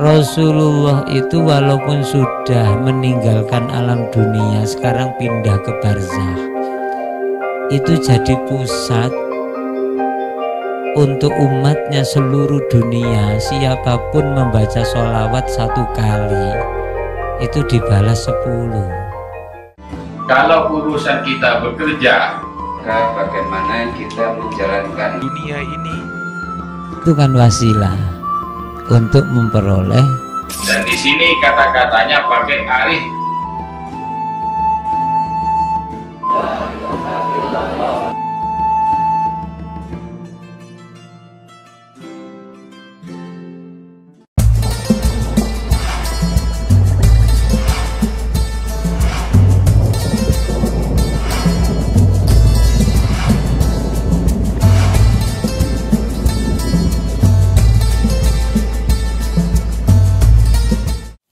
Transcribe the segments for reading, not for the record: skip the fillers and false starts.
Rasulullah itu walaupun sudah meninggalkan alam dunia, sekarang pindah ke barzakh, itu jadi pusat untuk umatnya seluruh dunia. Siapapun membaca sholawat 1 kali itu dibalas 10. Kalau urusan kita bekerja, maka bagaimana kita menjalankan dunia ini, itu kan wasilah untuk memperoleh. dan di sini kata-katanya pakai alif.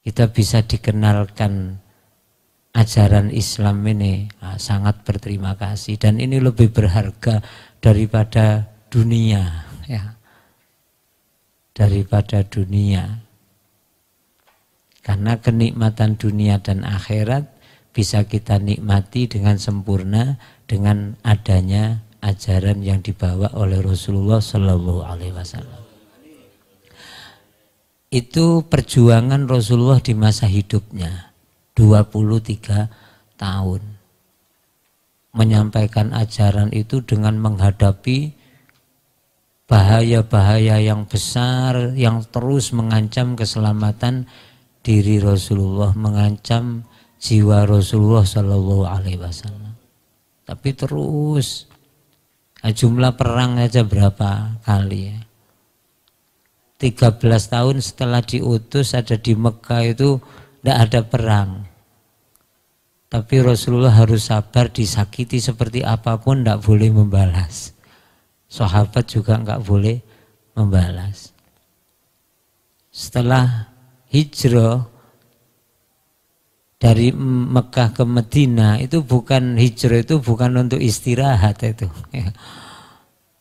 Kita bisa dikenalkan ajaran Islam ini, sangat berterima kasih, dan ini lebih berharga daripada dunia, ya, daripada dunia, karena kenikmatan dunia dan akhirat bisa kita nikmati dengan sempurna dengan adanya ajaran yang dibawa oleh Rasulullah Shallallahu Alaihi Wasallam. Itu perjuangan Rasulullah di masa hidupnya 23 tahun menyampaikan ajaran itu dengan menghadapi bahaya-bahaya yang besar yang terus mengancam keselamatan diri Rasulullah, mengancam jiwa Rasulullah Shallallahu Alaihi Wasallam. Tapi terus jumlah perang aja berapa kali ya? 13 tahun setelah diutus ada di Mekah itu tidak ada perang. Tapi Rasulullah harus sabar, disakiti seperti apapun tidak boleh membalas. Sahabat juga nggak boleh membalas. Setelah hijrah dari Mekah ke Madinah, itu bukan hijrah, itu bukan untuk istirahat itu.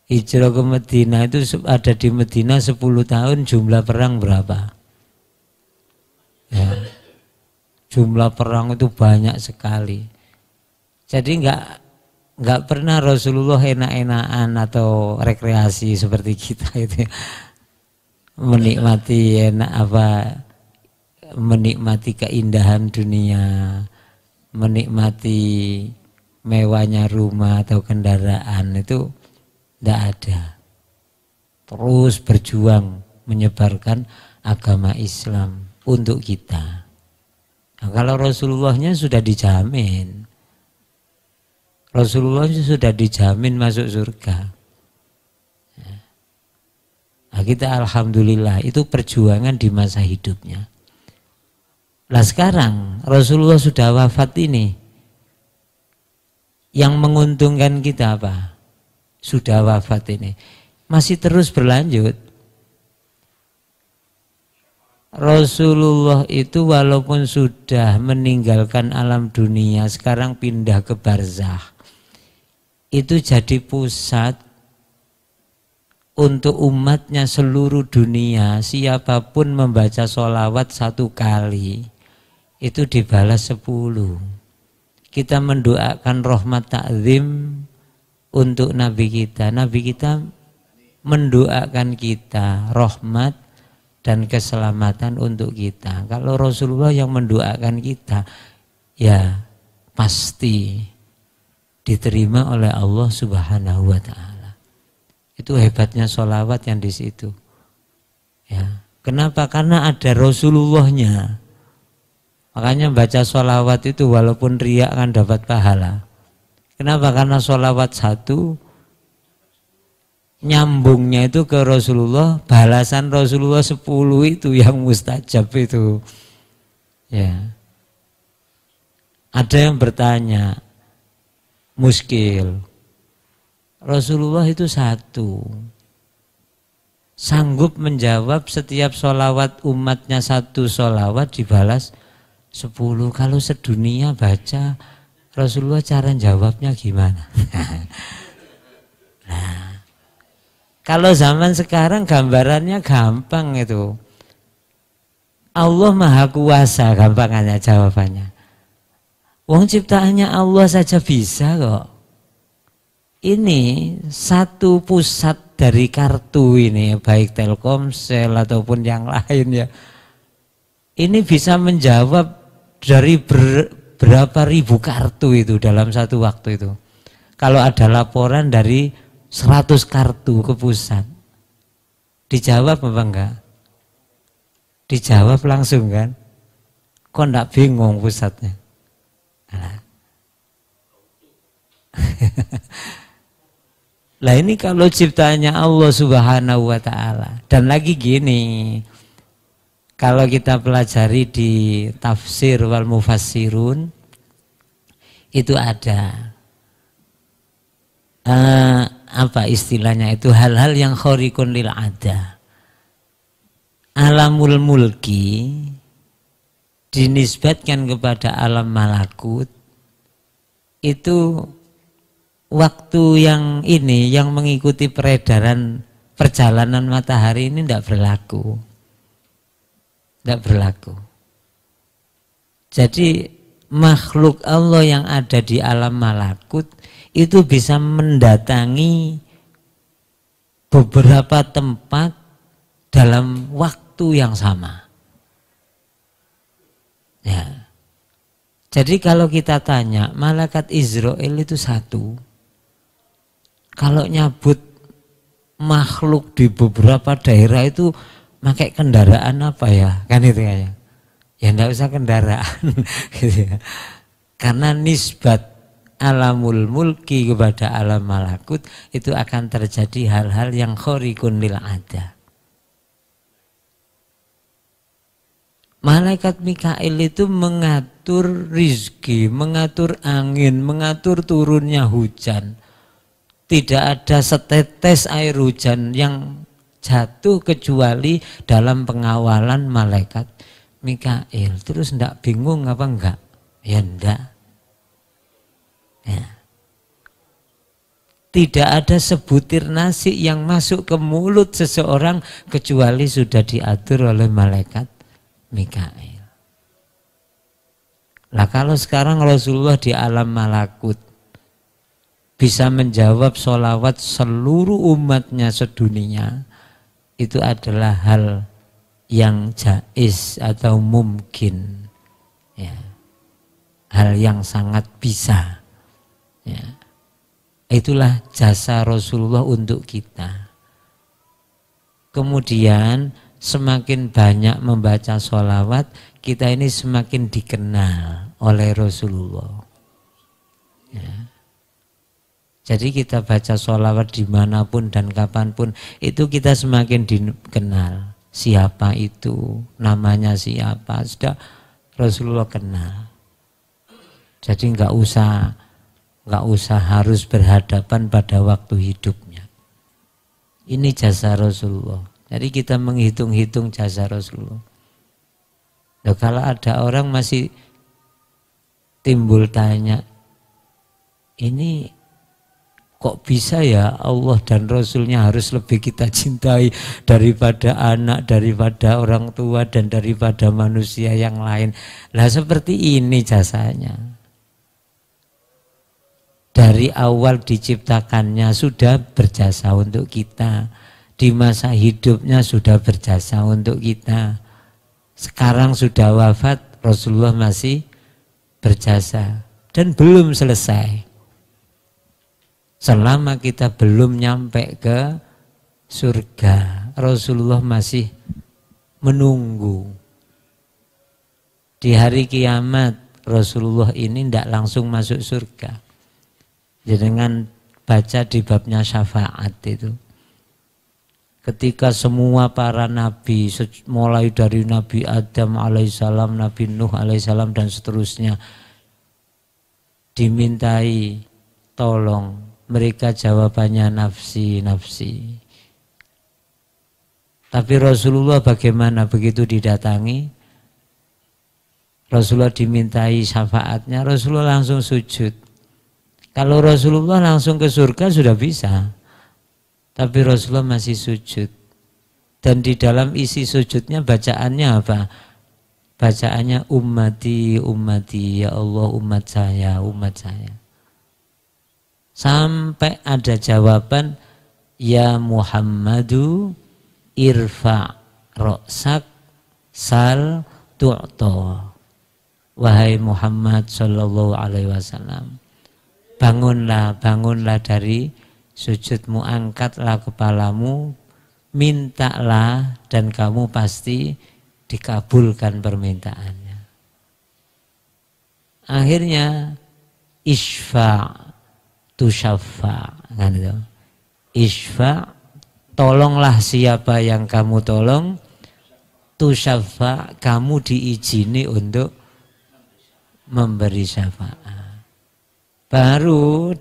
Hijrah ke Madinah itu ada di Madinah 10 tahun, jumlah perang berapa? Ya, jumlah perang itu banyak sekali. Jadi nggak pernah Rasulullah enak-enakan atau rekreasi seperti kita itu, menikmati menikmati keindahan dunia, menikmati mewahnya rumah atau kendaraan, itu tidak ada. Terus berjuang menyebarkan agama Islam untuk kita. Nah, kalau Rasulullahnya sudah dijamin, Rasulullahnya sudah dijamin masuk surga. Nah, kita alhamdulillah, itu perjuangan di masa hidupnya. Nah sekarang Rasulullah sudah wafat ini, yang menguntungkan kita apa? Sudah wafat ini, masih terus berlanjut. Rasulullah itu walaupun sudah meninggalkan alam dunia, sekarang pindah ke barzakh, itu jadi pusat untuk umatnya seluruh dunia. Siapapun membaca sholawat 1 kali itu dibalas 10. Kita mendoakan rahmat ta'zim untuk Nabi kita. Nabi kita mendoakan kita rahmat dan keselamatan untuk kita. Kalau Rasulullah yang mendoakan kita, ya pasti diterima oleh Allah Subhanahu wa Ta'ala. Itu hebatnya sholawat yang di situ. Ya, kenapa? Karena ada Rasulullahnya. Makanya baca sholawat itu walaupun riya kan dapat pahala. Kenapa? Karena sholawat 1 nyambungnya itu ke Rasulullah, balasan Rasulullah 10 itu yang mustajab itu. Ya. Ada yang bertanya, muskil, Rasulullah itu 1, sanggup menjawab setiap sholawat umatnya 1 sholawat dibalas 10. Kalau sedunia baca, Rasulullah cara jawabnya gimana? Nah, kalau zaman sekarang gambarannya gampang itu. Allah Maha Kuasa, gampangannya jawabannya. Wong ciptaannya Allah saja bisa kok. Ini satu pusat dari kartu ini, baik Telkomsel ataupun yang lain ya. Ini bisa menjawab dari berapa ribu kartu itu dalam satu waktu itu. Kalau ada laporan dari 100 kartu ke pusat, dijawab apa enggak? Dijawab langsung kan? Kok enggak bingung pusatnya? Lah ini kalau ciptaannya Allah Subhanahu wa ta'ala. Dan lagi gini, kalau kita pelajari di tafsir wal mufassirun, itu ada apa istilahnya itu, hal-hal yang khariqun lil ada. Alamul mulki dinisbatkan kepada alam malakut, itu waktu yang ini yang mengikuti peredaran perjalanan matahari ini tidak berlaku. Tidak berlaku. Jadi makhluk Allah yang ada di alam malakut itu bisa mendatangi beberapa tempat dalam waktu yang sama. Ya. Jadi kalau kita tanya, malaikat Israel itu satu. Kalau nyabut makhluk di beberapa daerah itu pakai kendaraan apa ya? Kan itu ya. Ya enggak usah kendaraan gitu ya. Karena nisbat alamul mulki kepada alam malakut itu akan terjadi hal-hal yang khariqun lil ada. Malaikat Mikail itu mengatur rizki, mengatur angin, mengatur turunnya hujan. Tidak ada setetes air hujan yang jatuh kecuali dalam pengawalan malaikat Mikail. Terus ndak bingung apa enggak? Ya enggak. Ya. Tidak ada sebutir nasi yang masuk ke mulut seseorang kecuali sudah diatur oleh malaikat Mikail. Lah kalau sekarang Rasulullah di alam malakut bisa menjawab sholawat seluruh umatnya sedunia, itu adalah hal yang jaiz atau mungkin, ya. Hal yang sangat bisa, ya. Itulah jasa Rasulullah untuk kita. Kemudian semakin banyak membaca sholawat, kita ini semakin dikenal oleh Rasulullah, ya. Jadi kita baca sholawat dimanapun dan kapanpun, itu kita semakin dikenal. Siapa itu, namanya siapa, sudah Rasulullah kenal. Jadi nggak usah harus berhadapan pada waktu hidupnya. Ini jasa Rasulullah. Jadi kita menghitung-hitung jasa Rasulullah. Loh, kalau ada orang masih timbul tanya, ini kok bisa ya Allah dan Rasulnya harus lebih kita cintai daripada anak, daripada orang tua, dan daripada manusia yang lain. Lah seperti ini jasanya. Dari awal diciptakannya sudah berjasa untuk kita. Di masa hidupnya sudah berjasa untuk kita. Sekarang sudah wafat, Rasulullah masih berjasa. Dan belum selesai. Selama kita belum nyampe ke surga, Rasulullah masih menunggu. Di hari kiamat Rasulullah ini tidak langsung masuk surga. Dengan baca di babnya syafaat itu, ketika semua para nabi, mulai dari Nabi Adam alaihissalam, Nabi Nuh alaihissalam dan seterusnya, dimintai tolong, mereka jawabannya nafsi, nafsi. Tapi Rasulullah bagaimana begitu didatangi? Rasulullah dimintai syafaatnya, Rasulullah langsung sujud. Kalau Rasulullah langsung ke surga sudah bisa. Tapi Rasulullah masih sujud. Dan di dalam isi sujudnya bacaannya apa? bacaannya ummati, ummati, ya Allah umat saya, umat saya. Sampai ada jawaban, ya Muhammadu irfa ra'sak sal tu'to. Wahai Muhammad sallallahu alaihi wasallam, bangunlah, bangunlah dari sujudmu, angkatlah kepalamu, mintalah dan kamu pasti dikabulkan permintaannya. Akhirnya isfa tusyaffa, kan itu. Isfa, tolonglah siapa yang kamu tolong, tusyaffa, kamu diizini untuk memberi syafaat. Baru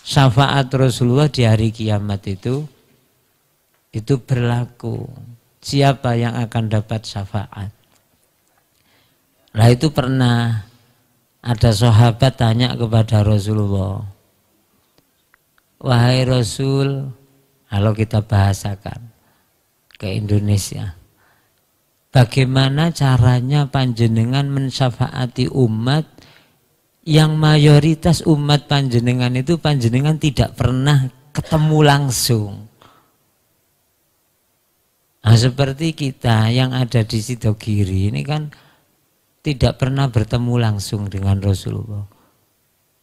syafaat Rasulullah di hari kiamat itu berlaku. Siapa yang akan dapat syafaat? Lah itu pernah ada sahabat tanya kepada Rasulullah, wahai Rasul, kalau kita bahasakan ke Indonesia, bagaimana caranya panjenengan mensyafaati umat yang mayoritas umat panjenengan itu panjenengan tidak pernah ketemu langsung? Nah, seperti kita yang ada di Sidogiri ini kan tidak pernah bertemu langsung dengan Rasulullah.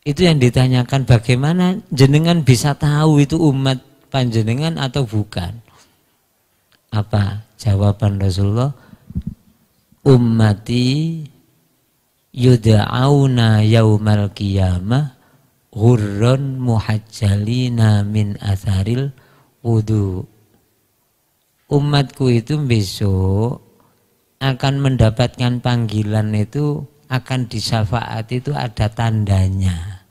Itu yang ditanyakan, bagaimana jenengan bisa tahu itu umat panjenengan atau bukan? Apa jawaban Rasulullah? Ummati yud'auna yaumal qiyamah ghurran muhajjalina min atharil wudu. Umatku itu besok akan mendapatkan panggilan itu, akan disyafaat itu ada tandanya.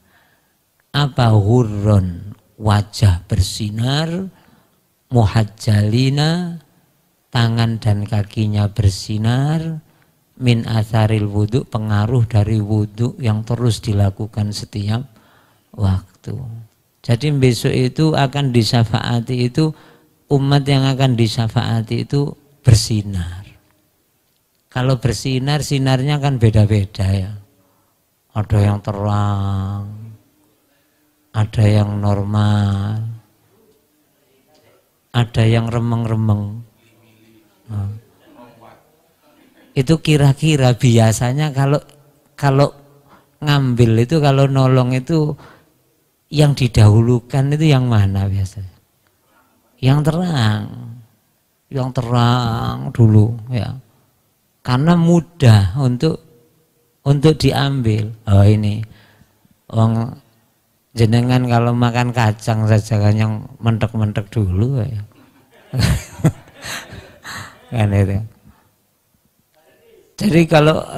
Apa? Ghurran, wajah bersinar, muhajjalina, tangan dan kakinya bersinar, min atharil wudu, pengaruh dari wudu yang terus dilakukan setiap waktu. Jadi besok itu akan disyafaati itu, umat yang akan disyafaati itu bersinar. Kalau bersinar, sinarnya kan beda-beda ya. Ada yang terang, ada yang normal, ada yang remeng-remeng. Nah, itu kira-kira biasanya kalau ngambil itu, kalau nolong itu yang didahulukan itu yang mana biasanya? Yang terang dulu ya, karena mudah untuk diambil. Oh ini, jenengan kalau makan kacang saja kan yang mentek-mentek dulu ya. Kan itu. Jadi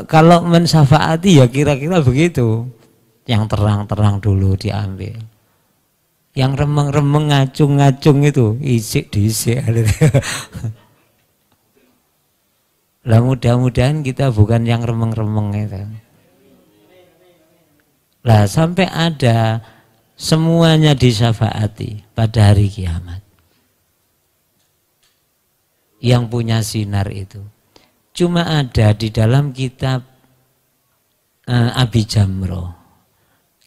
kalau mensyafaati ya kira-kira begitu, yang terang-terang dulu diambil. Yang remeng-remeng ngacung-ngacung itu isik diisik. Lah mudah-mudahan kita bukan yang remeng-remeng itu. Lah sampai ada semuanya disyafaati pada hari kiamat. Yang punya sinar itu cuma ada di dalam kitab Abi Jamroh.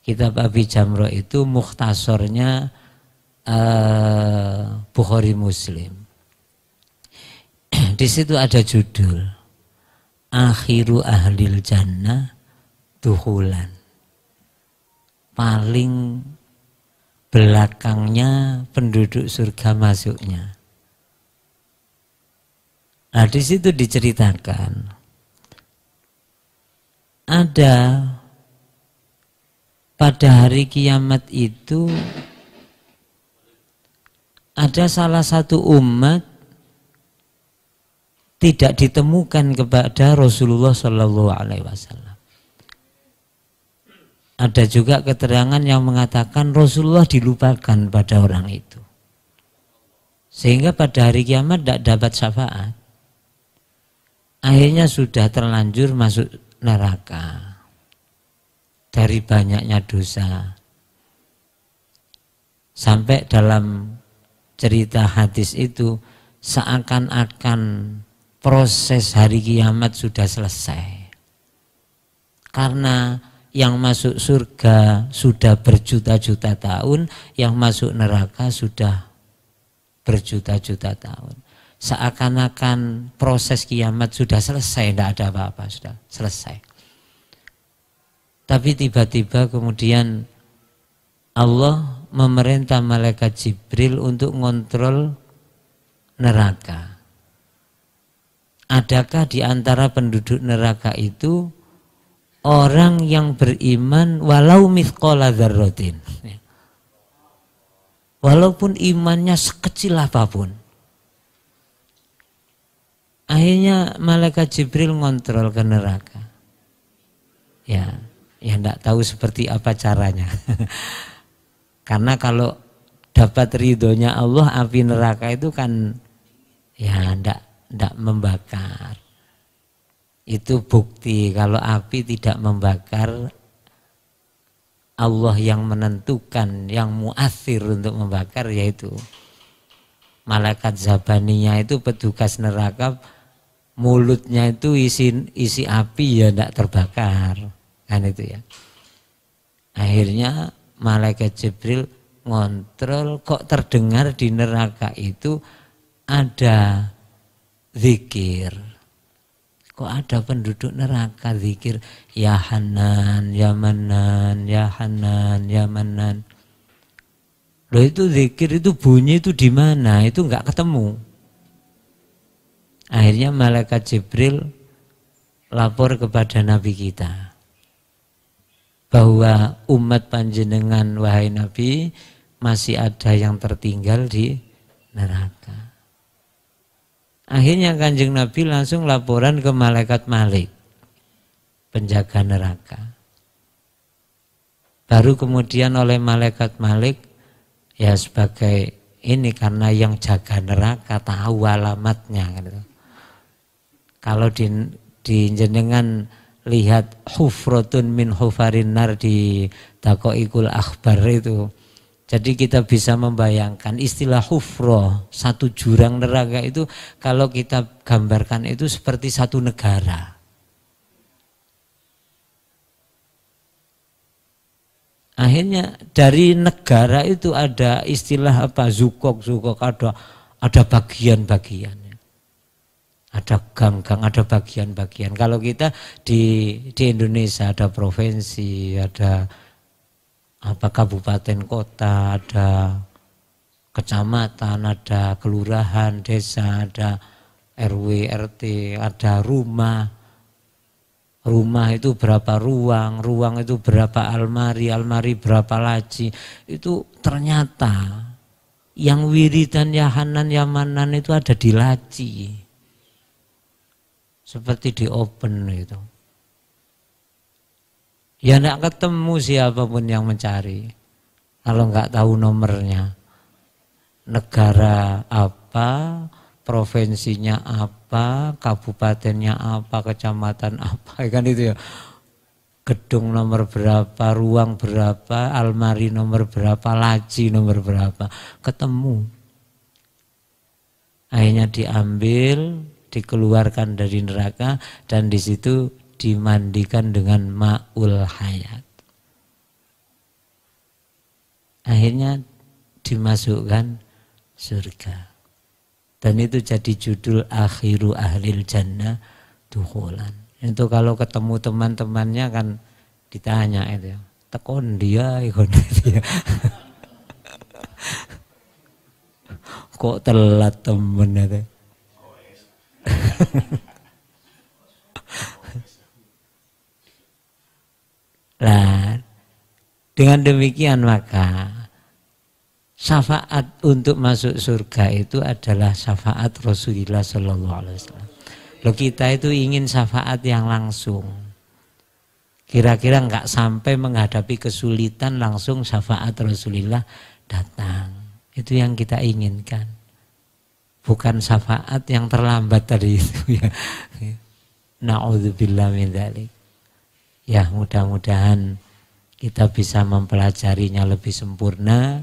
Kitab Abi Jamroh itu mukhtasornya Bukhari Muslim. Di situ ada judul Akhiru Ahlil Jannah Duhulan. Paling belakangnya penduduk surga masuknya. Nah, di situ diceritakan ada pada hari kiamat itu ada salah satu umat tidak ditemukan kepada Rasulullah Shallallahu Alaihi Wasallam. Ada juga keterangan yang mengatakan Rasulullah dilupakan pada orang itu, sehingga pada hari kiamat tidak dapat syafaat. Akhirnya sudah terlanjur masuk neraka dari banyaknya dosa. Sampai dalam cerita hadis itu seakan-akan proses hari kiamat sudah selesai. Karena yang masuk surga sudah berjuta-juta tahun, yang masuk neraka sudah berjuta-juta tahun. Seakan-akan proses kiamat sudah selesai, tidak ada apa-apa, sudah selesai. Tapi tiba-tiba kemudian Allah memerintah malaikat Jibril untuk ngontrol neraka. Adakah di antara penduduk neraka itu orang yang beriman walau mithqala dzarratin? Walaupun imannya sekecil apapun. Akhirnya malaikat Jibril ngontrol ke neraka. Ya enggak tahu seperti apa caranya. Karena kalau dapat ridhonya Allah, api neraka itu kan ya enggak membakar. Itu bukti kalau api tidak membakar, Allah yang menentukan, yang muathir untuk membakar, yaitu malaikat Zabaniyah itu petugas neraka. Mulutnya itu isi api ya tidak terbakar, kan itu ya. Akhirnya malaikat Jibril ngontrol, kok terdengar di neraka itu ada zikir. Kok ada penduduk neraka zikir ya Hanan, ya Manan, ya Hanan, ya Manan. Loh, itu zikir itu bunyi itu di mana? Itu enggak ketemu. Akhirnya malaikat Jibril lapor kepada Nabi kita bahwa umat panjenengan wahai Nabi masih ada yang tertinggal di neraka. Akhirnya Kanjeng Nabi langsung laporan ke malaikat Malik, penjaga neraka. Baru kemudian oleh malaikat Malik, ya sebagai ini karena yang jaga neraka tahu alamatnya gitu. Kalau di jenengan lihat hufratun min hufarin nar di Daqaiqul Akhbar itu, jadi kita bisa membayangkan istilah hufrah, satu jurang neraka itu kalau kita gambarkan itu seperti satu negara. Akhirnya dari negara itu ada istilah apa, zukok ada bagian-bagian. Ada gang-gang, ada bagian-bagian. Kalau kita di Indonesia ada provinsi, ada apa kabupaten kota, ada kecamatan, ada kelurahan, desa, ada RW, RT, ada rumah. Rumah itu berapa ruang, ruang itu berapa almari, almari berapa laci. Itu ternyata yang wiridan ya Hanan ya Manan itu ada di laci. Seperti di open itu. Ya enggak ketemu siapapun yang mencari. Kalau enggak tahu nomornya. Negara apa, provinsinya apa, kabupatennya apa, kecamatan apa, kan itu ya. Gedung nomor berapa, ruang berapa, almari nomor berapa, laci nomor berapa. Ketemu. Akhirnya diambil, dikeluarkan dari neraka dan di situ dimandikan dengan ma'ul hayat. Akhirnya dimasukkan surga. Dan itu jadi judul akhiru ahlil jannah dukhulan. Itu kalau ketemu teman-temannya kan ditanya itu, tekon dia, ikon dia. Kok telat temen itu. Nah, dengan demikian maka syafaat untuk masuk surga itu adalah syafaat Rasulullah Sallallahu Alaihi Wasallam. Loh, kita itu ingin syafaat yang langsung. Kira-kira nggak sampai menghadapi kesulitan langsung syafaat Rasulullah datang. Itu yang kita inginkan. Bukan syafaat yang terlambat tadi itu ya. Na'udzubillah min dzalik. Ya, mudah-mudahan kita bisa mempelajarinya lebih sempurna.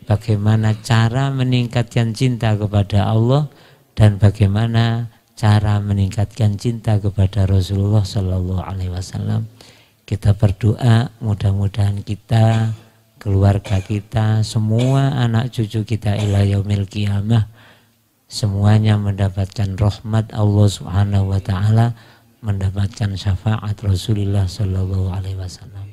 Bagaimana cara meningkatkan cinta kepada Allah dan bagaimana cara meningkatkan cinta kepada Rasulullah Shallallahu Alaihi Wasallam. Kita berdoa mudah-mudahan kita, keluarga kita, semua anak cucu kita ila yaumil qiyamah semuanya mendapatkan rahmat Allah Subhanahu wa taala, mendapatkan syafaat Rasulullah Shallallahu Alaihi Wasallam.